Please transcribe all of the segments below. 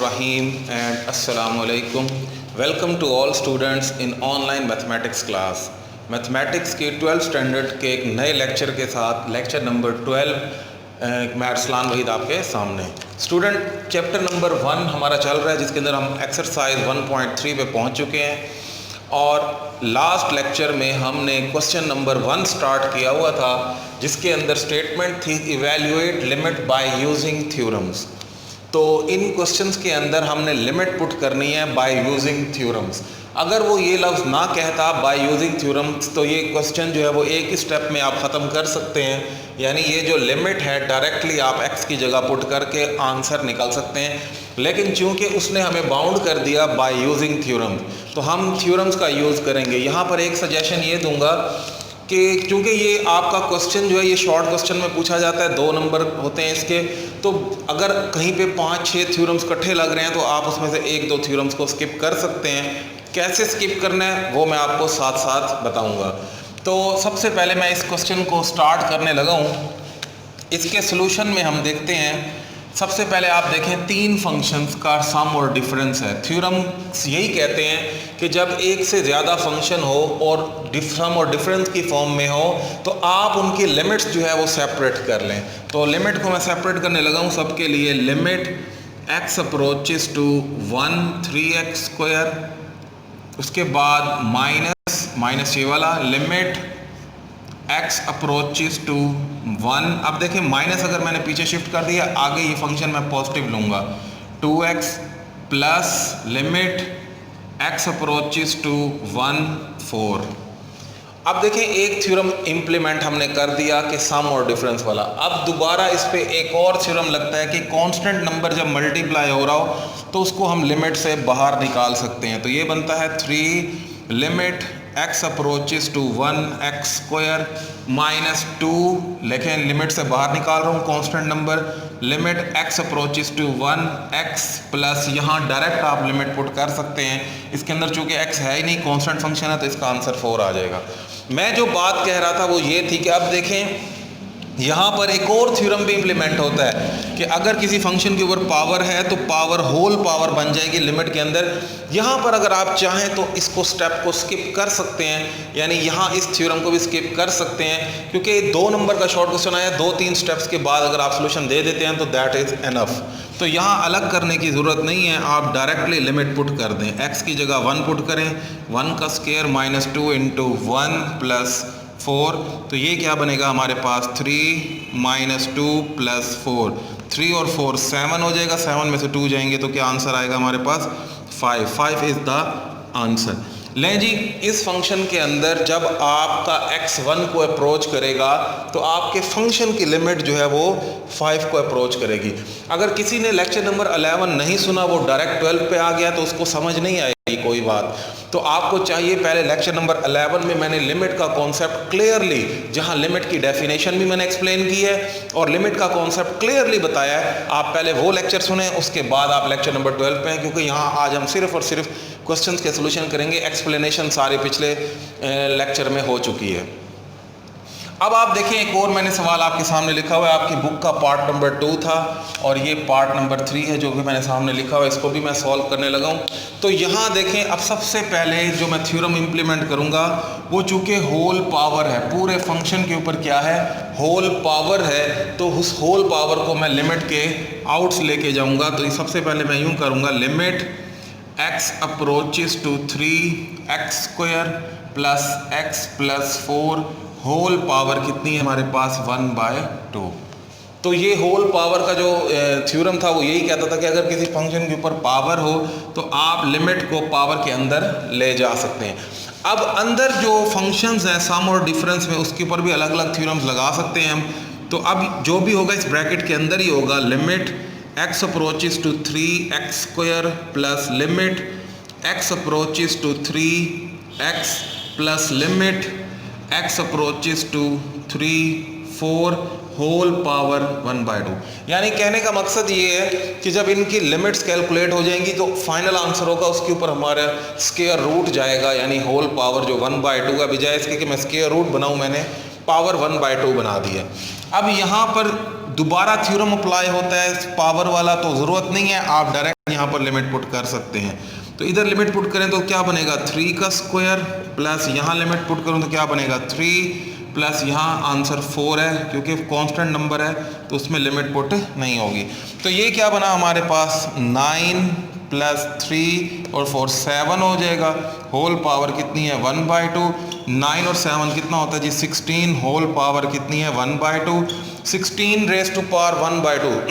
Rahim and Assalamu alaikum. Welcome to all students in online mathematics class. Mathematics के 12th standard के एक नए lecture के साथ लेक्चर नंबर 12 मैं अरसलान वहीद आपके सामने। स्टूडेंट चैप्टर नंबर 1 हमारा चल रहा है जिसके अंदर हम एक्सरसाइज 1.3 पे पहुंच चुके हैं और लास्ट लेक्चर में हमने क्वेश्चन नंबर 1 स्टार्ट किया हुआ था जिसके अंदर स्टेटमेंट थी evaluate limit by using theorems. तो इन क्वेश्चंस के अंदर हमने लिमिट पुट करनी है बाय यूजिंग थ्योरम्स। अगर वो ये लफ्ज़ ना कहता बाय यूजिंग थ्योरम्स तो ये क्वेश्चन जो है वो एक ही स्टेप में आप ख़त्म कर सकते हैं, यानी ये जो लिमिट है डायरेक्टली आप x की जगह पुट करके आंसर निकाल सकते हैं। लेकिन चूंकि उसने हमें बाउंड कर दिया बाय यूजिंग थ्योरम तो हम थ्योरम्स का यूज़ करेंगे। यहाँ पर एक सजेशन ये दूंगा कि क्योंकि ये आपका क्वेश्चन जो है ये शॉर्ट क्वेश्चन में पूछा जाता है, 2 नंबर होते हैं इसके, तो अगर कहीं पे 5-6 थ्योरम्स इकट्ठे लग रहे हैं तो आप उसमें से 1-2 थ्योरम्स को स्किप कर सकते हैं। कैसे स्किप करना है वो मैं आपको साथ साथ बताऊंगा। तो सबसे पहले मैं इस क्वेश्चन को स्टार्ट करने लगा हूँ। इसके सोल्यूशन में हम देखते हैं, सबसे पहले आप देखें 3 फंक्शंस का सम और डिफरेंस है। थ्योरम्स यही कहते हैं कि जब एक से ज़्यादा फंक्शन हो और सम और डिफरेंस की फॉर्म में हो तो आप उनकी लिमिट्स जो है वो सेपरेट कर लें। तो लिमिट को मैं सेपरेट करने लगा हूँ सबके लिए। Limit x approaches to 1 3x square, उसके बाद माइनस ये वाला लिमिट x अप्रोचेस टू 1। अब देखें माइनस अगर मैंने पीछे शिफ्ट कर दिया आगे ये फंक्शन मैं पॉजिटिव लूँगा 2x plus limit x approaches to 1 4। अब देखें एक थ्योरम इम्प्लीमेंट हमने कर दिया कि सम और डिफरेंस वाला। अब दोबारा इस पे एक और थ्योरम लगता है कि कांस्टेंट नंबर जब मल्टीप्लाई हो रहा हो तो उसको हम लिमिट से बाहर निकाल सकते हैं। तो ये बनता है 3 limit x approaches to 1 x square minus 2, लेकिन लिमिट से बाहर निकाल रहा हूँ constant number, limit x approaches to 1 x plus यहाँ डायरेक्ट आप लिमिट पुट कर सकते हैं। इसके अंदर चूंकि x है ही नहीं, कांस्टेंट फंक्शन है, तो इसका आंसर 4 आ जाएगा। मैं जो बात कह रहा था वो ये थी कि अब देखें यहाँ पर एक और थ्योरम भी इम्प्लीमेंट होता है कि अगर किसी फंक्शन के ऊपर पावर है तो पावर होल पावर बन जाएगी लिमिट के अंदर। यहाँ पर अगर आप चाहें तो इसको स्टेप को स्किप कर सकते हैं, यानी यहाँ इस थ्योरम को भी स्किप कर सकते हैं क्योंकि 2 नंबर का शॉर्ट क्वेश्चन आया, 2-3 स्टेप्स के बाद अगर आप सोल्यूशन दे देते हैं तो दैट इज़ एनफ। तो यहाँ अलग करने की ज़रूरत नहीं है, आप डायरेक्टली लिमिट पुट कर दें। x की जगह 1 पुट करें, 1 का स्क्वायर माइनस 2 इंटू 1 प्लस 4, तो ये क्या बनेगा हमारे पास 3 माइनस 2 प्लस 4, 3 और 4 7 हो जाएगा, 7 में से 2 जाएंगे तो क्या आंसर आएगा हमारे पास 5 इज़ द आंसर। लें जी, इस फंक्शन के अंदर जब आपका x1 को अप्रोच करेगा तो आपके फंक्शन की लिमिट जो है वो 5 को अप्रोच करेगी। अगर किसी ने लेक्चर नंबर 11 नहीं सुना, वो डायरेक्ट 12 पे आ गया तो उसको समझ नहीं आएगी कोई बात। तो आपको चाहिए पहले लेक्चर नंबर 11 में मैंने लिमिट का कॉन्सेप्ट क्लियरली, जहां लिमिट की डेफिनेशन भी मैंने एक्सप्लेन की है और लिमिट का कॉन्सेप्ट क्लियरली बताया है, आप पहले वो लेक्चर सुने, उसके बाद आप लेक्चर नंबर 12 पे हैं, क्योंकि यहाँ आज हम सिर्फ और सिर्फ क्वेश्चंस के सॉल्यूशन करेंगे। एक्सप्लेनेशन सारे पिछले लेक्चर में हो चुकी है। अब आप देखें एक और मैंने सवाल आपके सामने लिखा हुआ है, आपकी बुक का पार्ट नंबर 2 था और ये पार्ट नंबर 3 है जो भी मैंने सामने लिखा हुआ है, इसको भी मैं सॉल्व करने लगा हूँ। तो यहाँ देखें, अब सबसे पहले जो मैं थ्योरम इम्प्लीमेंट करूँगा वो चूँकि होल पावर है, पूरे फंक्शन के ऊपर क्या है, होल पावर है, तो उस होल पावर को मैं लिमिट के आउट्स लेके जाऊँगा। तो सबसे पहले मैं यूँ करूँगा, limit x approaches to 3x square plus x plus 4 whole power कितनी है हमारे पास 1/2। तो ये होल पावर का जो थ्योरम था वो यही कहता था कि अगर किसी फंक्शन के ऊपर पावर हो तो आप लिमिट को पावर के अंदर ले जा सकते हैं। अब अंदर जो फंक्शंस हैं सम और डिफरेंस में, उसके ऊपर भी अलग अलग थ्योरम्स लगा सकते हैं हम। तो अब जो भी होगा इस ब्रैकेट के अंदर ही होगा, limit x approaches to 3x square plus limit x approaches to 3x plus limit x approaches to 3 4 whole power 1/2। यानी कहने का मकसद ये है कि जब इनकी लिमिट्स कैलकुलेट हो जाएंगी तो फाइनल आंसर होगा उसके ऊपर हमारा स्क्वायर रूट जाएगा, यानी होल पावर जो 1/2 का, बजाय इसके कि मैं स्क्वायर रूट बनाऊं मैंने पावर 1/2 बना दिया। अब यहाँ पर दोबारा थ्योरम अप्लाई होता है पावर वाला तो ज़रूरत नहीं है, आप डायरेक्ट यहाँ पर लिमिट पुट कर सकते हैं। तो इधर लिमिट पुट करें तो क्या बनेगा 3 का स्क्वायर प्लस यहाँ लिमिट पुट करूँ तो क्या बनेगा 3 प्लस यहाँ आंसर 4 है, क्योंकि कांस्टेंट नंबर है तो उसमें लिमिट पुट नहीं होगी। तो ये क्या बना हमारे पास 9 प्लस 3 और 4 7 हो जाएगा। होल पावर कितनी है 1/2। 9 और 7 कितना होता है जी 16। होल पावर कितनी है 1/2। 16 रेज़ टू पावर 1/2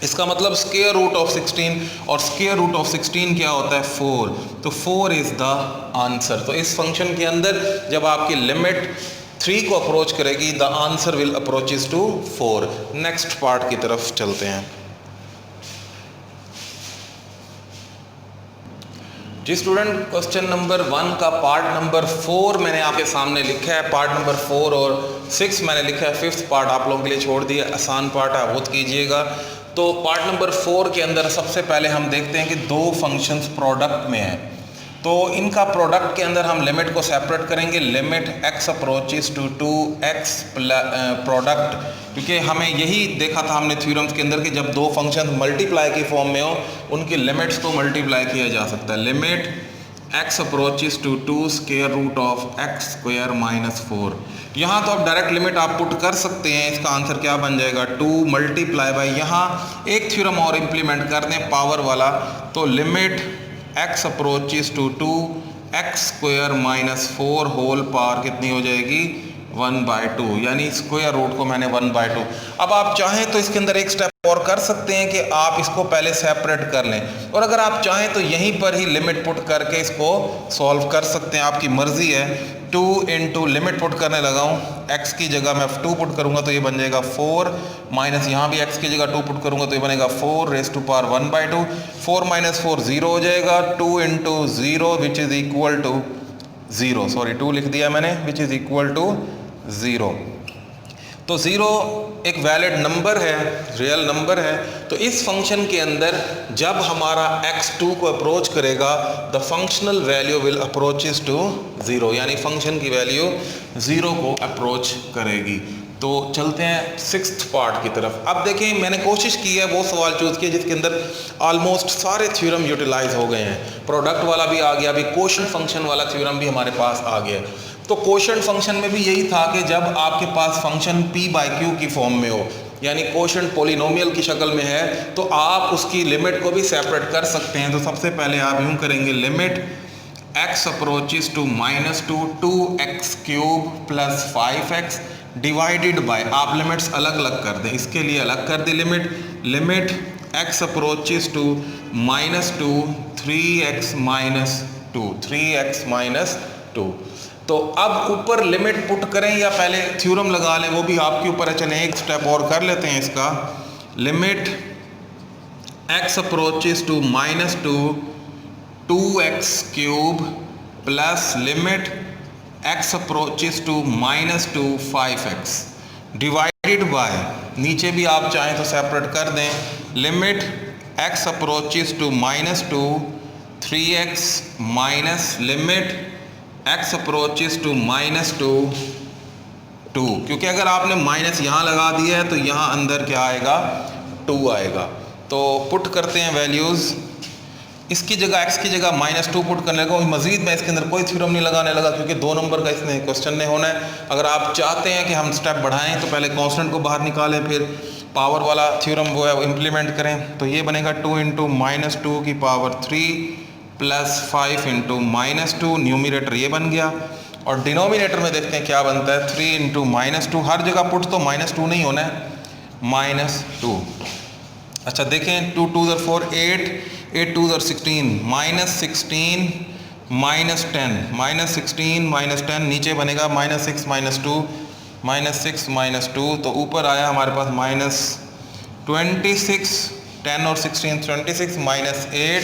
इसका मतलब स्क्वायर रूट ऑफ 16 और स्क्वायर रूट ऑफ 16 क्या होता है 4। तो 4 इज़ द आंसर। तो इस फंक्शन के अंदर जब आपकी लिमिट 3 को अप्रोच करेगी the answer will approaches to 4। Next part की तरफ चलते हैं। जी स्टूडेंट, क्वेश्चन नंबर 1 का पार्ट नंबर 4 मैंने आपके सामने लिखा है। पार्ट नंबर 4 और 6 मैंने लिखा है। 5th पार्ट आप लोगों के लिए छोड़ दिया, आसान पार्ट है, खुद कीजिएगा। तो पार्ट नंबर 4 के अंदर सबसे पहले हम देखते हैं कि दो फंक्शंस प्रोडक्ट में हैं। तो इनका प्रोडक्ट के अंदर हम लिमिट को सेपरेट करेंगे। Limit x approaches to 2x product, क्योंकि हमें यही देखा था हमने थ्योरम्स के अंदर कि जब दो फंक्शन मल्टीप्लाई की फॉर्म में हो उनकी लिमिट्स को मल्टीप्लाई किया जा सकता है। Limit x approaches to 2 square root of x square minus 4। यहाँ तो आप डायरेक्ट लिमिट आप पुट कर सकते हैं। इसका आंसर क्या बन जाएगा 2 मल्टीप्लाई बाई, यहाँ एक थ्योरम और इम्प्लीमेंट कर दें पावर वाला, तो limit x approaches to 2x square minus 4 whole power कितनी हो जाएगी 1/2, यानी स्क्वायर रूट को मैंने 1/2। अब आप चाहें तो इसके अंदर एक स्टेप और कर सकते हैं कि आप इसको पहले सेपरेट कर लें, और अगर आप चाहें तो यहीं पर ही लिमिट पुट करके इसको सॉल्व कर सकते हैं, आपकी मर्जी है। 2 इंटू लिमिट पुट करने लगा हूँ, x की जगह मैं 2 पुट करूँगा तो ये बन जाएगा 4, माइनस यहाँ भी x की जगह 2 पुट करूँगा तो ये बनेगा 4 रेज़ टू पावर 1/2। 4 माइनस 4 0 हो जाएगा। 2 into 0 which is equal to 0, sorry 2 लिख दिया मैंने, विच इज़ इक्वल टू 0। तो 0 एक वैलिड नंबर है, रियल नंबर है। तो इस फंक्शन के अंदर जब हमारा x 2 को अप्रोच करेगा the functional value will approaches to 0, यानी फंक्शन की वैल्यू 0 को अप्रोच करेगी। तो चलते हैं 6th पार्ट की तरफ। अब देखें, मैंने कोशिश की है वो सवाल चूज़ किया जिसके अंदर ऑलमोस्ट सारे थ्योरम यूटिलाइज हो गए हैं। प्रोडक्ट वाला भी आ गया, अभी क्वोशंट फंक्शन वाला थ्योरम भी हमारे पास आ गया। तो क्वोशंट फंक्शन में भी यही था कि जब आपके पास फंक्शन p/q की फॉर्म में हो, यानी क्वोशंट पॉलिनोमियल की शक्ल में है, तो आप उसकी लिमिट को भी सेपरेट कर सकते हैं। तो सबसे पहले आप यूँ करेंगे, limit x approaches to -2 2x cube plus 5x divided by, आप लिमिट्स अलग अलग कर दें, इसके लिए अलग कर दें limit x approaches to -2 3x minus 2। तो अब ऊपर लिमिट पुट करें या पहले थ्योरम लगा लें, वो भी आपके ऊपर है। चलें एक स्टेप और कर लेते हैं इसका। Limit x approaches to -2 2x cube plus limit x approaches to -2 5x divided by, नीचे भी आप चाहें तो सेपरेट कर दें, limit x approaches to -2 3x minus limit x approaches to -2 2, क्योंकि अगर आपने माइनस यहाँ लगा दिया है तो यहाँ अंदर क्या आएगा 2 आएगा। तो पुट करते हैं वैल्यूज़, इसकी जगह x की जगह -2 पुट करने लगा। मज़ीद मैं इसके अंदर कोई थ्योरम नहीं लगाने लगा क्योंकि 2 नंबर का इसमें क्वेश्चन नहीं होना है। अगर आप चाहते हैं कि हम स्टेप बढ़ाएं तो पहले कांस्टेंट को बाहर निकालें, फिर पावर वाला थ्योरम वो है वो इम्प्लीमेंट करें। तो ये बनेगा 2 इंटू -2 की पावर 3 प्लस 5 इंटू -2, न्यूमिनेटर ये बन गया। और डिनोमिनेटर में देखते हैं क्या बनता है, 3 इंटू -2, हर जगह पुट तो -2 नहीं होना है, -2। अच्छा देखें, 2 2 4 8 8 2 16 -16 -10 नीचे बनेगा -6 -2 तो ऊपर आया हमारे पास -26 10 और 16 26 -8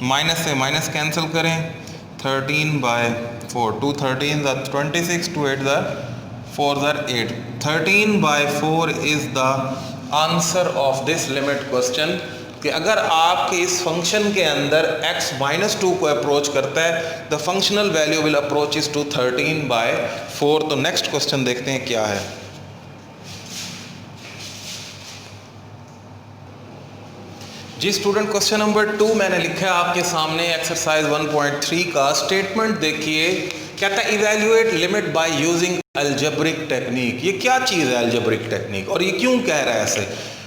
माइनस से माइनस कैंसिल करें 13/4 2 13 26 2 8 4 8 13/4 is the answer of this limit question. कि अगर आपके इस फंक्शन के अंदर x -2 को अप्रोच करता है the functional value will approaches to 13/4। तो नेक्स्ट क्वेश्चन देखते हैं क्या है। जी स्टूडेंट, क्वेश्चन नंबर 2 मैंने लिखा है आपके सामने एक्सरसाइज 1.3 का। स्टेटमेंट देखिए, कहता है evaluate limit by using algebraic technique. ये क्या चीज़ है अलजेब्रिक टेक्निक, और ये क्यों कह रहा है ऐसे,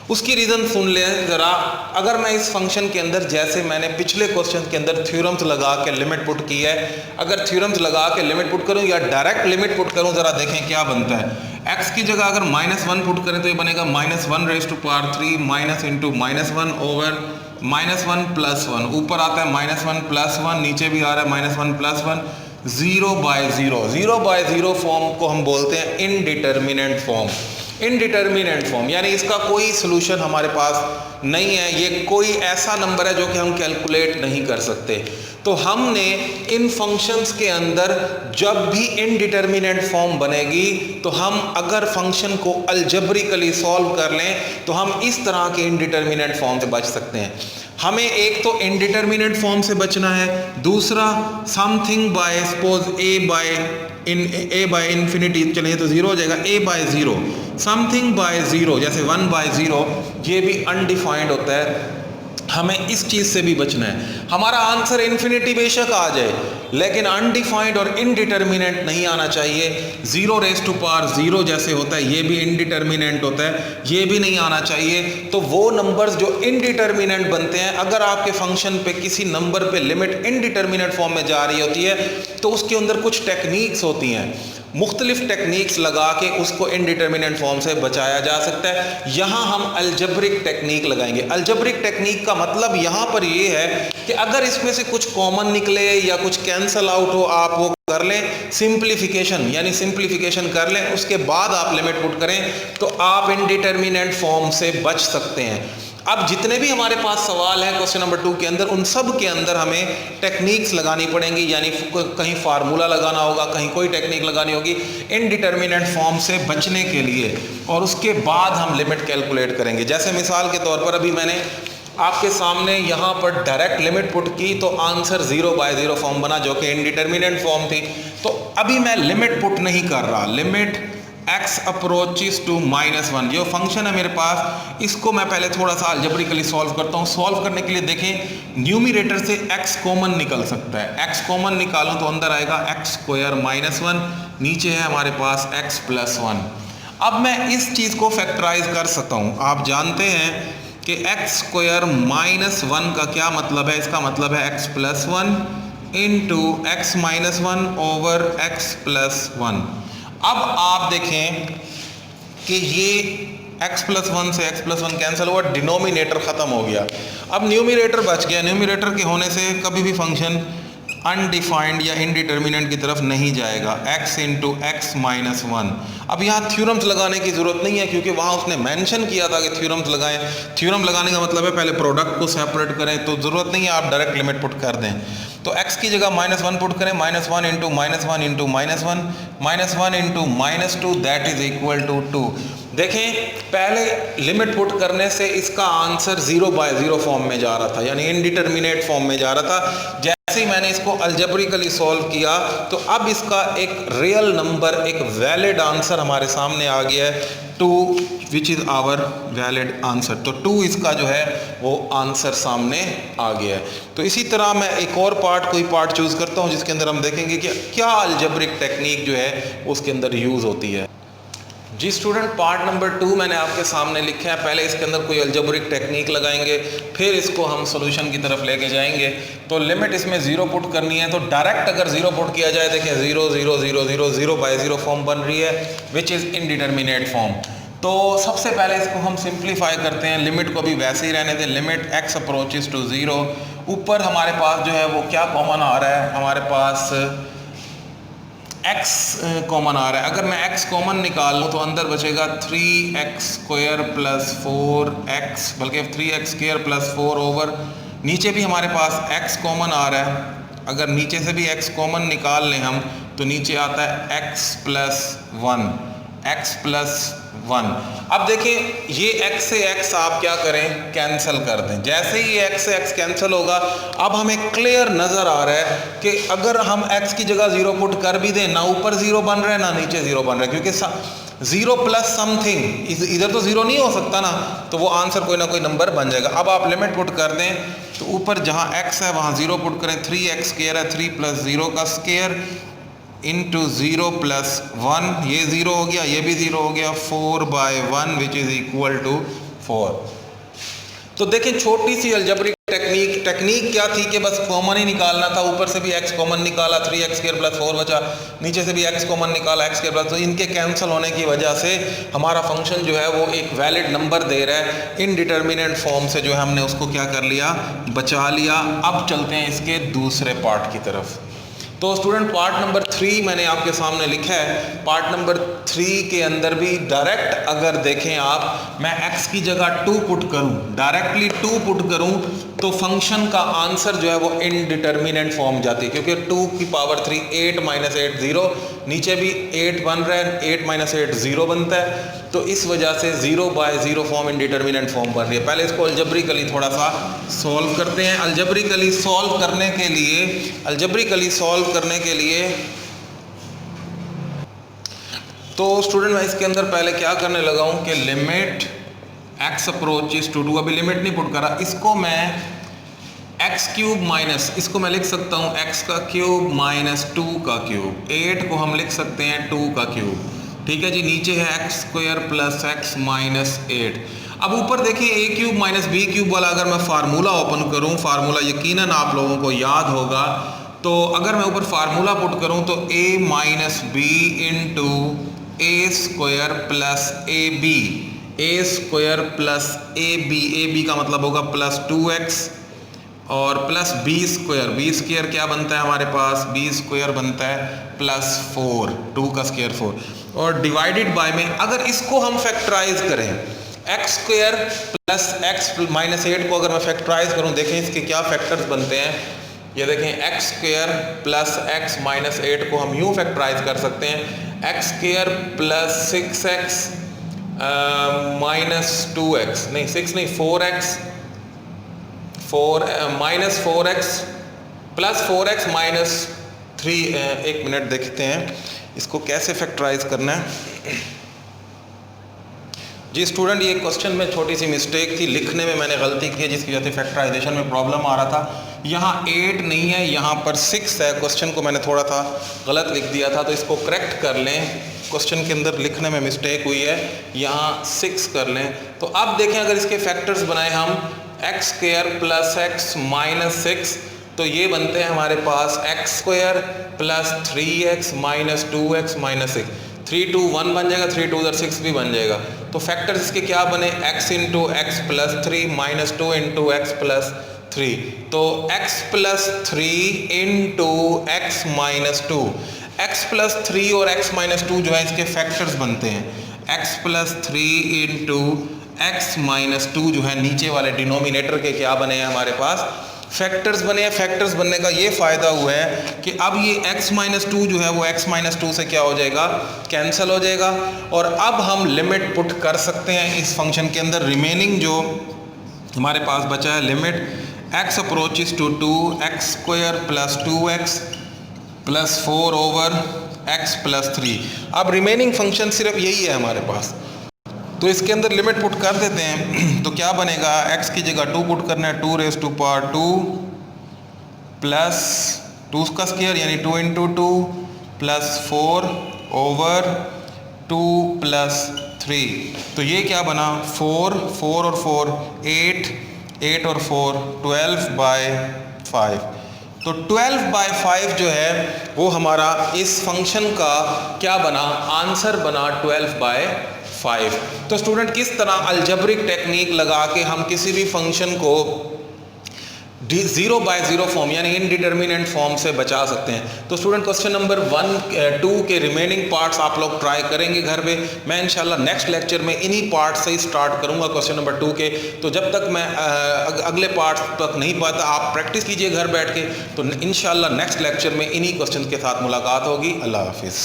उसकी रीज़न सुन लें ज़रा। अगर मैं इस फंक्शन के अंदर, जैसे मैंने पिछले क्वेश्चन के अंदर थ्योरम्स लगा के लिमिट पुट की है, अगर थ्योरम्स लगा के लिमिट पुट करूं या डायरेक्ट लिमिट पुट करूं, ज़रा देखें क्या बनता है। x की जगह अगर -1 पुट करें तो ये बनेगा -1⁻³ माइनस इंटू -1 ओवर -1 + 1, ऊपर आता है -1 + 1, नीचे भी आ रहा है -1 + 1, 0/0। 0/0 फॉर्म को हम बोलते हैं इनडिटर्मिनेंट फॉर्म। इनडिटर्मिनेंट फॉर्म यानी इसका कोई सोल्यूशन हमारे पास नहीं है, ये कोई ऐसा नंबर है जो कि हम कैलकुलेट नहीं कर सकते। तो हमने इन फंक्शंस के अंदर जब भी इनडिटर्मिनेंट फॉर्म बनेगी तो हम अगर फंक्शन को अलजेब्रिकली सॉल्व कर लें तो हम इस तरह के इनडिटर्मिनेंट फॉर्म से बच सकते हैं। हमें एक तो इनडिटर्मिनेट फॉर्म से बचना है, दूसरा something bye suppose a by infinity, चलिए तो 0 हो जाएगा, a/0, समथिंग बाय 0 जैसे 1/0, ये भी अनडिफाइंड होता है। हमें इस चीज़ से भी बचना है। हमारा आंसर इन्फिनिटी बेशक आ जाए लेकिन अनडिफाइंड और इनडिटर्मिनेंट नहीं आना चाहिए। 0⁻0 जैसे होता है ये भी इनडिटर्मिनेंट होता है, ये भी नहीं आना चाहिए। तो वो नंबर्स जो इनडिटर्मिनेंट बनते हैं, अगर आपके फंक्शन पे किसी नंबर पे लिमिट इनडिटर्मिनेट फॉर्म में जा रही होती है तो उसके अंदर कुछ टेक्निक्स होती हैं, मुख्तलिफ टेक्निक्स लगा के उसको इनडिटर्मिनेंट फॉर्म से बचाया जा सकता है। यहाँ हम अलजेब्रिक टेक्निक लगाएंगे। अलजेब्रिक टेक्निक का मतलब यहाँ पर ये है कि अगर इसमें से कुछ कॉमन निकले या कुछ कैंसल आउट हो, आप वो कर लें सिंप्लीफिकेशन, यानी सिंप्लीफिकेशन कर लें, उसके बाद आप लिमिट पुट करें तो आप इनडिटर्मिनेंट फॉर्म से बच सकते हैं। अब जितने भी हमारे पास सवाल हैं क्वेश्चन नंबर 2 के अंदर, उन सब के अंदर हमें टेक्निक्स लगानी पड़ेंगी, यानी कहीं फार्मूला लगाना होगा, कहीं कोई टेक्निक लगानी होगी इनडिटर्मिनेट फॉर्म से बचने के लिए, और उसके बाद हम लिमिट कैलकुलेट करेंगे। जैसे मिसाल के तौर पर अभी मैंने आपके सामने यहाँ पर डायरेक्ट लिमिट पुट की तो आंसर 0/0 फॉर्म बना जो कि इनडिटर्मिनेट फॉर्म थी। तो अभी मैं लिमिट पुट नहीं कर रहा, लिमिट x अप्रोचेस टू -1 जो फंक्शन है मेरे पास, इसको मैं पहले थोड़ा सा अलजेब्रिकली सॉल्व करता हूँ। सॉल्व करने के लिए देखें, न्यूमरेटर से x कॉमन निकल सकता है, x कॉमन निकालूं तो अंदर आएगा x² -1, नीचे है हमारे पास x + 1। अब मैं इस चीज़ को फैक्टराइज कर सकता हूँ। आप जानते हैं कि x² -1 का क्या मतलब है, इसका मतलब है x + 1 into x - 1 over x + 1। अब आप देखें कि ये x + 1 से x + 1 कैंसिल हुआ, डिनोमिनेटर ख़त्म हो गया, अब न्यूमरेटर बच गया। न्यूमरेटर के होने से कभी भी फंक्शन अनडिफाइंड या इनडिटर्मिनेंट की तरफ नहीं जाएगा, x इंटू x - 1। अब यहाँ थ्योरम्स लगाने की ज़रूरत नहीं है क्योंकि वहाँ उसने मेंशन किया था कि थ्योरम्स लगाएं। थ्योरम लगाने का मतलब है पहले प्रोडक्ट को सेपरेट करें, तो ज़रूरत नहीं है आप डायरेक्ट लिमिट पुट कर दें। तो x की जगह -1 पुट करें, -1 into -1 into -1, -1 into -2 that is equal to 2। देखें, पहले लिमिट पुट करने से इसका आंसर 0/0 फॉर्म में जा रहा था, यानी इनडिटर्मिनेट फॉर्म में जा रहा था। जैसे ही मैंने इसको अलजेब्रिकली सॉल्व किया तो अब इसका एक रियल नंबर, एक वैलिड आंसर हमारे सामने आ गया है 2, which is our valid answer. तो 2 इसका जो है वो आंसर सामने आ गया है। तो इसी तरह मैं एक और कोई पार्ट चूज़ करता हूँ जिसके अंदर हम देखेंगे कि क्या अलजेब्रिक टेक्निक जो है उसके अंदर यूज़ होती है। जी स्टूडेंट, पार्ट नंबर 2 मैंने आपके सामने लिखा है। पहले इसके अंदर कोई अलजेब्रिक टेक्निक लगाएंगे, फिर इसको हम सॉल्यूशन की तरफ लेके जाएंगे। तो लिमिट इसमें 0 पुट करनी है, तो डायरेक्ट अगर 0 पुट किया जाए, देखिए 0 0 0 0 0/0 फॉर्म बन रही है विच इज़ इनडिटर्मिनेट फॉर्म। तो सबसे पहले इसको हम सिंप्लीफाई करते हैं, लिमिट को भी वैसे ही रहने दें, लिमिट x अप्रोचेस टू 0। ऊपर हमारे पास जो है वो क्या कॉमन आ रहा है, हमारे पास x कॉमन आ रहा है। अगर मैं x कॉमन निकाल लूँ तो अंदर बचेगा 3x² + 4x, बल्कि 3x² + 4 ओवर, नीचे भी हमारे पास x कॉमन आ रहा है। अगर नीचे से भी x कॉमन निकाल लें हम तो नीचे आता है x + 1, x + 1। अब देखें, ये x से x आप क्या करें, कैंसिल कर दें। जैसे ही x से x कैंसिल होगा, अब हमें क्लियर नज़र आ रहा है कि अगर हम x की जगह 0 पुट कर भी दें, ना ऊपर 0 बन रहा है ना नीचे 0 बन रहा है, क्योंकि 0 प्लस समथिंग, इधर तो 0 नहीं हो सकता ना, तो वो आंसर कोई ना कोई नंबर बन जाएगा। अब आप लिमिट पुट कर दें तो ऊपर जहाँ x है वहाँ 0 पुट करें, 3x स्क्वायर है, 3 प्लस 0 का स्क्वायर इंटू 0 प्लस 1, ये 0 हो गया, ये भी 0 हो गया, 4/1 विच इज़ इक्वल टू 4। तो देखें छोटी सी अलजेब्रिक टेक्निक क्या थी कि बस कॉमन ही निकालना था, ऊपर से भी x कॉमन निकाला, 3x स्क्वायर प्लस 4 बचा, नीचे से भी x कॉमन निकाला, x स्क्वायर प्लस, तो इनके कैंसिल होने की वजह से हमारा फंक्शन जो है वो एक वैलिड नंबर दे रहा है। इनडिटर्मिनेंट फॉर्म से जो है हमने उसको क्या कर लिया, बचा लिया। अब चलते हैं इसके दूसरे पार्ट की तरफ। तो स्टूडेंट पार्ट नंबर 3 मैंने आपके सामने लिखा है। पार्ट नंबर 3 के अंदर भी डायरेक्ट अगर देखें आप, मैं x की जगह 2 पुट करूं, डायरेक्टली 2 पुट करूं तो फंक्शन का आंसर जो है वो इनडिटर्मिनेंट फॉर्म जाती है, क्योंकि 2 की पावर 3 8 माइनस 8 0, नीचे भी 8 बन रहा है, 8 माइनस 8 0 बनता है, तो इस वजह से 0/0 फॉर्म इनडिटर्मिनेंट फॉर्म बन रही है। पहले इसको अलजेब्रिकली थोड़ा सा सॉल्व करते हैं। अलजेब्रिकली सॉल्व करने के लिए तो स्टूडेंट मैं इसके अंदर पहले क्या करने लगा हूं कि लिमिट x अप्रोचेस टू 2, अभी लिमिट नहीं पुट करा, इसको मैं x क्यूब माइनस, इसको मैं लिख सकता हूं x का क्यूब माइनस 2 का क्यूब, 8 को हम लिख सकते हैं 2 का क्यूब, ठीक है जी। नीचे है x square plus x minus 8। अब ऊपर देखिए a cube minus b cube वाला अगर मैं फार्मूला ओपन करूं, फार्मूला यकीनन आप लोगों को याद होगा, तो अगर मैं ऊपर फार्मूला पुट करूं तो a minus b into a square plus a b, a square plus a b का मतलब होगा प्लस 2x और प्लस बी स्क्वायर क्या बनता है हमारे पास, बी स्क्वायर बनता है प्लस 4, 2 का स्क्वायर 4, और डिवाइडेड बाय में अगर इसको हम फैक्टराइज करें, x square plus x minus 8 को अगर मैं फैक्टराइज करूं, देखें इसके क्या फैक्टर्स बनते हैं। ये देखें x square plus x minus 8 को हम यूँ फैक्टराइज कर सकते हैं, x square plus 6x minus 2x, नहीं 6 नहीं 4x, 4 minus 4x plus 4x minus 3, एक मिनट देखते हैं इसको कैसे फैक्टराइज करना है। जी स्टूडेंट, ये क्वेश्चन में छोटी सी मिस्टेक थी, लिखने में मैंने गलती की है जिसकी वजह से फैक्टराइजेशन में प्रॉब्लम आ रहा था। यहाँ 8 नहीं है, यहाँ पर 6 है, क्वेश्चन को मैंने थोड़ा सा गलत लिख दिया था, तो इसको करेक्ट कर लें। क्वेश्चन के अंदर लिखने में मिस्टेक हुई है, यहाँ 6 कर लें। तो अब देखें अगर इसके फैक्टर्स बनाए हम, x square plus x minus 6, तो ये बनते हैं हमारे पास x square plus 3x minus 2x minus 6, 3 2 1 बन जाएगा, 3 2 6 भी बन जाएगा। तो फैक्टर्स इसके क्या बने, x into x plus 3 minus 2 into x plus 3, तो x plus 3 into x minus 2, x plus 3 और x माइनस 2 जो है इसके फैक्टर्स बनते हैं, x plus 3 into x minus 2 जो है नीचे वाले डिनोमिनेटर के क्या बने हैं हमारे पास, फैक्टर्स बने हैं। फैक्टर्स बनने का ये फ़ायदा हुआ है कि अब ये x माइनस 2 जो है वो x माइनस 2 से क्या हो जाएगा, कैंसिल हो जाएगा, और अब हम लिमिट पुट कर सकते हैं इस फंक्शन के अंदर। रिमेनिंग जो हमारे पास बचा है limit x approaches to 2 x square plus 2x plus 4 over x plus 3। अब रिमेनिंग फंक्शन सिर्फ यही है हमारे पास, तो इसके अंदर लिमिट पुट कर देते हैं। तो क्या बनेगा, x की जगह 2 पुट करना है, 2 रेज़ टू पावर 2 प्लस 2 का स्क्वायर यानी 2 इंटू 2 प्लस 4 ओवर 2 प्लस 3। तो ये क्या बना, 4 और 4 8 और 4 12/5। तो 12/5 जो है वो हमारा इस फंक्शन का क्या बना, आंसर बना 12/5। तो स्टूडेंट किस तरह अलजेब्रिक टेक्निक लगा के हम किसी भी फंक्शन को 0/0 फॉर्म यानी इनडिटर्मिनेंट फॉर्म से बचा सकते हैं। तो स्टूडेंट क्वेश्चन नंबर 2 के रिमेनिंग पार्ट्स आप लोग ट्राई करेंगे घर पे। मैं इंशाल्लाह नेक्स्ट लेक्चर में इन्हीं पार्ट से ही स्टार्ट करूंगा क्वेश्चन नंबर 2 के। तो जब तक मैं अगले पार्ट तक नहीं पाता, आप प्रैक्टिस कीजिए घर बैठ के। तो इंशाल्लाह नेक्स्ट लेक्चर में इन्हीं क्वेश्चन के साथ मुलाकात होगी। अल्लाह हाफिज़।